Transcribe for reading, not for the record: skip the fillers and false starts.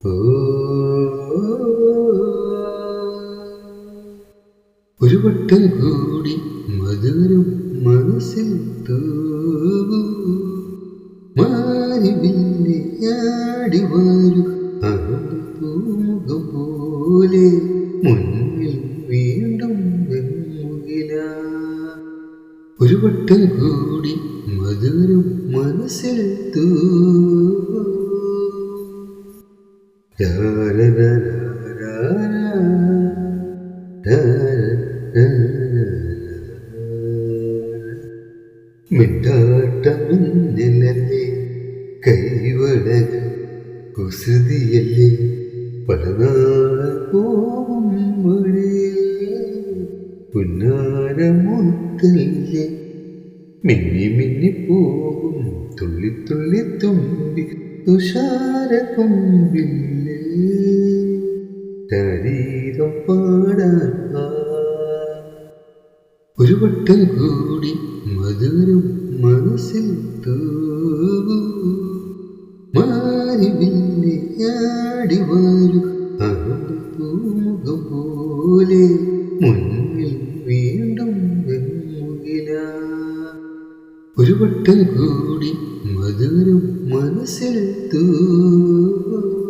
ഒരു വട്ടം കൂടി മധുരം മനസ്സിൽ തൂവൂ മാറിവില്ലാടി വരൂ അവന്റെ പൂമുഖം പോലെ മുന്നിൽ വീണ്ടും വെൺമുകില. ഒരു വട്ടം കൂടി മധുരം മനസ്സിൽ തൂവൂ. മിണ്ടാട്ടമിന്നലല്ലേ കൈവളകൾ കുസൃതിയല്ലേ പലനാള പോവും പുന്നാരമുത്തല്ലേ മിന്നി മിന്നി പോവും തുള്ളി തുള്ളി തുമ്പി തുഷാര കൊമ്പില്ലേ ശരീരം പാടാൻ. ഒരു വട്ടം കൂടി മധുരം മനസ്സിൽ തൂവൂ മാറിവില്ലാടി വരൂ അവന്റെ പൂമുഖം പോലെ മുന്നിൽ വീണ്ടും വെൺമുകില. ഒരു വട്ടം കൂടി മധുരം മനസ്സിൽ തൂവൂ.